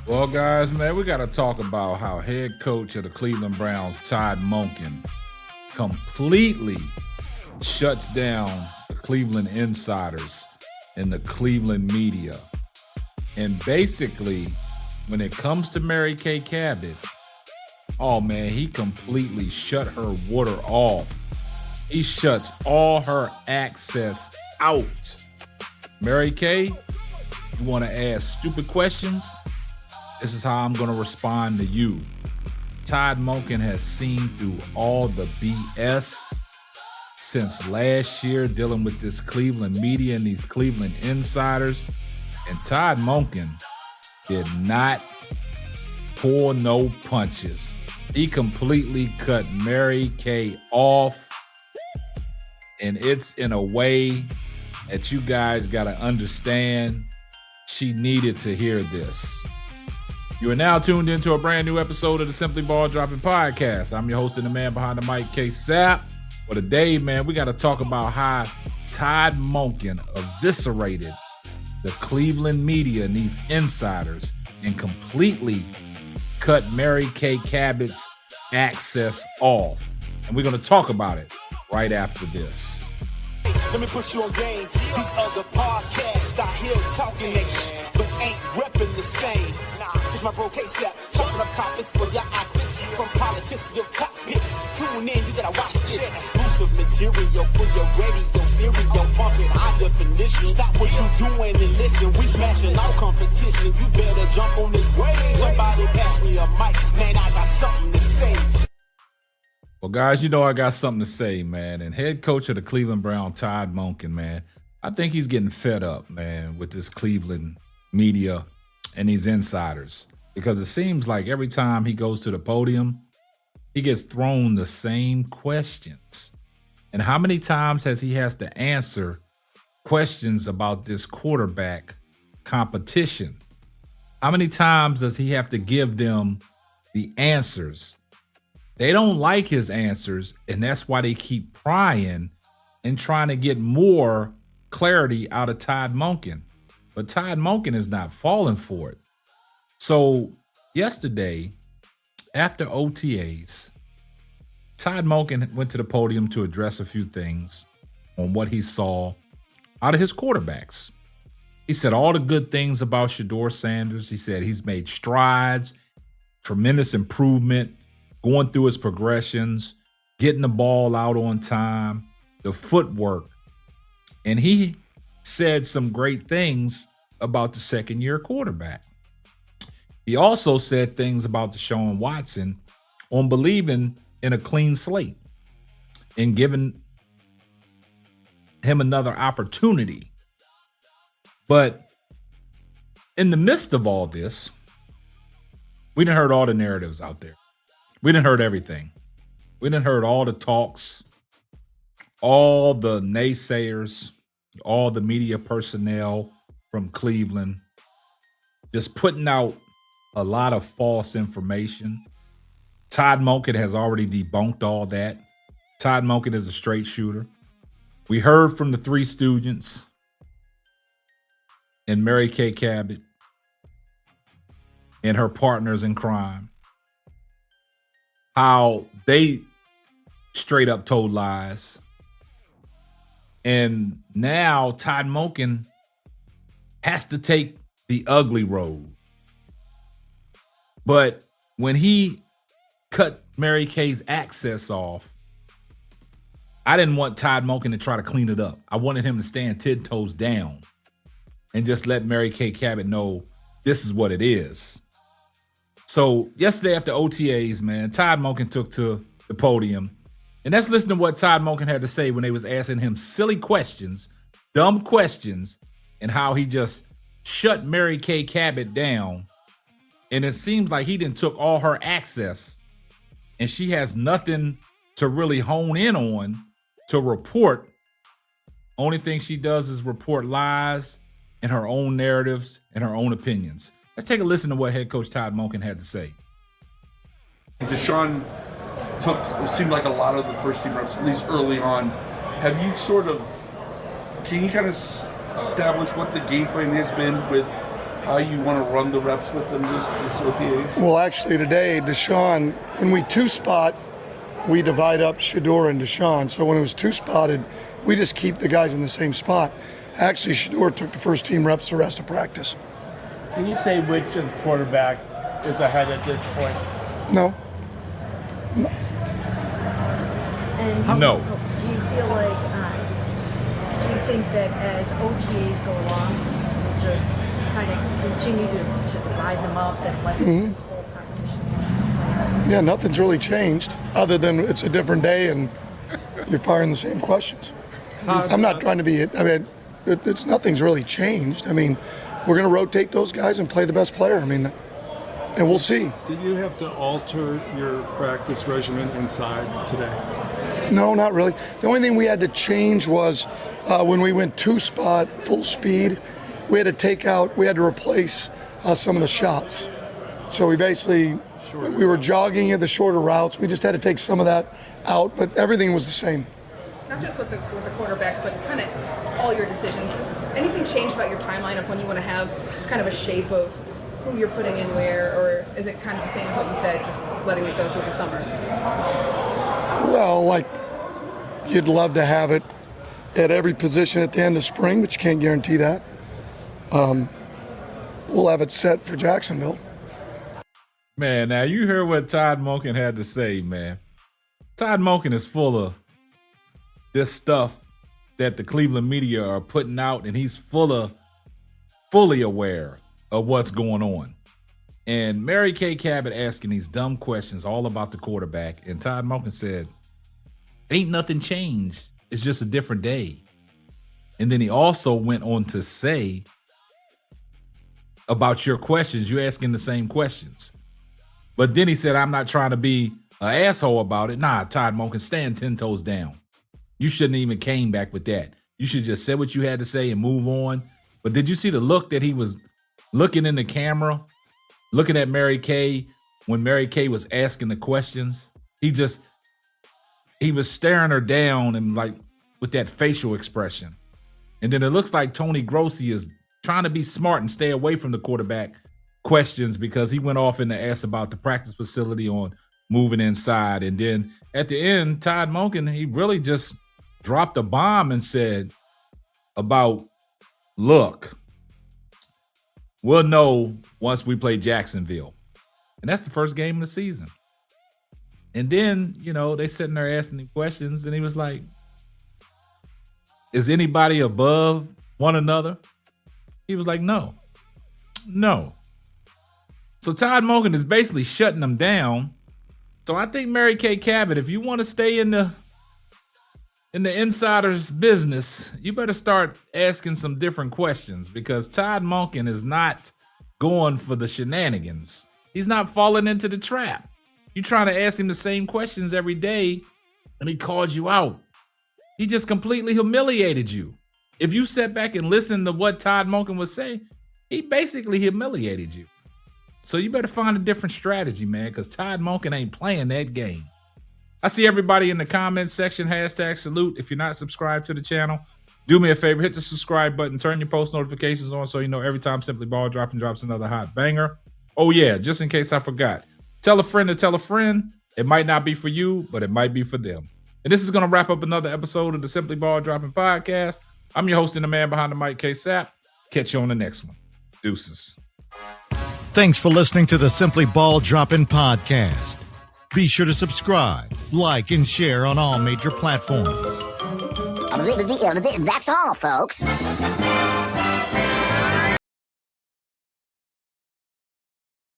Well, guys, man, we got to talk about how head coach of the Cleveland Browns, Todd Monken, completely shuts down the Cleveland insiders and the Cleveland media. And basically, when it comes to Mary Kay Cabot, oh man, he completely shut her water off. He shuts all her access out. Mary Kay, you want to ask stupid questions? This is how I'm going to respond to you. Todd Monken has seen through all the BS since last year, dealing with this Cleveland media and these Cleveland insiders. And Todd Monken did not pull no punches. He completely cut Mary Kay off. And it's in a way that you guys got to understand. She needed to hear this. You are now tuned into a brand new episode of the Simply Ball Dropping Podcast. I'm your host and the man behind the mic, K-Sap. For today, man, we got to talk about how Todd Monken eviscerated the Cleveland media and these insiders and completely cut Mary Kay Cabot's access off. And we're going to talk about it right after this. Let me put you on game. These other podcasts out here talking that shit, but ain't repping the same. It's my bro K-Sap, chopping up topics for your outfits, from politics to your cockpits. Tune in, you gotta watch this. Exclusive material for your radio, stereo, pumping high definition. Stop what you doing and listen. We smashing all competition. You better jump on this wave. Somebody pass me a mic, man. I got something to say. Well, guys, you know I got something to say, man. And head coach of the Cleveland Browns, Todd Monken, man, I think he's getting fed up, man, with this Cleveland media and these insiders. Because it seems like every time he goes to the podium, he gets thrown the same questions. And how many times has he has to answer questions about this quarterback competition? How many times does he have to give them the answers? They don't like his answers, and that's why they keep prying and trying to get more clarity out of Todd Monken. But Todd Monken is not falling for it. So yesterday, after OTAs, Todd Monken went to the podium to address a few things on what he saw out of his quarterbacks. He said all the good things about Shedeur Sanders. He said he's made strides, tremendous improvement, going through his progressions, getting the ball out on time, the footwork. And he said some great things about the second-year quarterback. He also said things about Deshaun Watson on believing in a clean slate and giving him another opportunity. But in the midst of all this, we done heard all the narratives out there. We done heard everything. We done heard all the talks, all the naysayers, all the media personnel from Cleveland just putting out a lot of false information. Todd Monken has already debunked all that. Todd Monken is a straight shooter. We heard from the Three Stooges and Mary Kay Cabot and her partners in crime, how they straight up told lies. And now Todd Monken has to take the ugly road. But when he cut Mary Kay's access off, I didn't want Todd Monken to try to clean it up. I wanted him to stand 10 toes down and just let Mary Kay Cabot know this is what it is. So yesterday after OTAs, man, Todd Monken took to the podium. And let's listen to what Todd Monken had to say when they was asking him silly questions, dumb questions, and how he just shut Mary Kay Cabot down. And it seems like he done took all her access and she has nothing to really hone in on to report. Only thing she does is report lies and her own narratives and her own opinions. Let's take a listen to what head coach Todd Monken had to say. Deshaun took, it seemed like a lot of the first team reps, at least early on. Have you can you kind of establish what the game plan has been with how you want to run the reps with them, this OTAs? Well, actually today, Deshaun, when we two-spot, we divide up Shador and Deshaun. So when it was two-spotted, we just keep the guys in the same spot. Actually, Shador took the first team reps the rest of practice. Can you say which of the quarterbacks is ahead at this point? No. And No. do you feel like, do you think that as OTAs go along, we'll just kind of continue to divide them up and let this whole competition play out? Yeah, nothing's really changed other than it's a different day and you're firing the same questions. I'm not trying to be, it's nothing's really changed. I mean, we're going to rotate those guys and play the best player. I mean, and we'll see. Did you have to alter your practice regimen inside today? No, not really. The only thing we had to change was when we went two-spot, full speed, we had to replace some of the shots. So we basically, we were jogging at the shorter routes. We just had to take some of that out, but everything was the same. Not just with the quarterbacks, but kind of all your decisions. Has anything changed about your timeline of when you want to have kind of a shape of who you're putting in where, or is it kind of the same as what you said, just letting it go through the summer? Well, like, you'd love to have it at every position at the end of spring, but you can't guarantee that. We'll have it set for Jacksonville. Man, now you heard what Todd Monken had to say, man. Todd Monken is full of this stuff that the Cleveland media are putting out, and he's fully aware of what's going on. And Mary Kay Cabot asking these dumb questions all about the quarterback, and Todd Monken said, ain't nothing changed. It's just a different day. And then he also went on to say about your questions, you're asking the same questions. But then he said, I'm not trying to be an asshole about it. Nah, Todd Monken, stand 10 toes down. You shouldn't even came back with that. You should just say what you had to say and move on. But did you see the look that he was looking in the camera, looking at Mary Kay when Mary Kay was asking the questions? He was staring her down and like with that facial expression. And then it looks like Tony Grossi is trying to be smart and stay away from the quarterback questions because he went off in the ass about the practice facility on moving inside. And then at the end, Todd Monken, he really just dropped a bomb and said about, look, we'll know once we play Jacksonville. And that's the first game of the season. And then, they sitting there asking him questions, and he was like, is anybody above one another? He was like, no. So Todd Monken is basically shutting them down. So I think Mary Kay Cabot, if you want to stay in the insider's business, you better start asking some different questions because Todd Monken is not going for the shenanigans. He's not falling into the trap. You trying to ask him the same questions every day, and he called you out. He just completely humiliated you. If you sat back and listened to what Todd Monken was saying, he basically humiliated you. So you better find a different strategy, man, because Todd Monken ain't playing that game. I see everybody in the comments section, #salute. If you're not subscribed to the channel, do me a favor, hit the subscribe button, turn your post notifications on so you know every time Simply Ball drops another hot banger. Oh yeah, just in case I forgot, tell a friend to tell a friend. It might not be for you, but it might be for them. And this is going to wrap up another episode of the Simply Ball Dropping Podcast. I'm your host and the man behind the mic, K-Sap. Catch you on the next one. Deuces. Thanks for listening to the Simply Ball Dropping Podcast. Be sure to subscribe, like, and share on all major platforms. That's all, folks.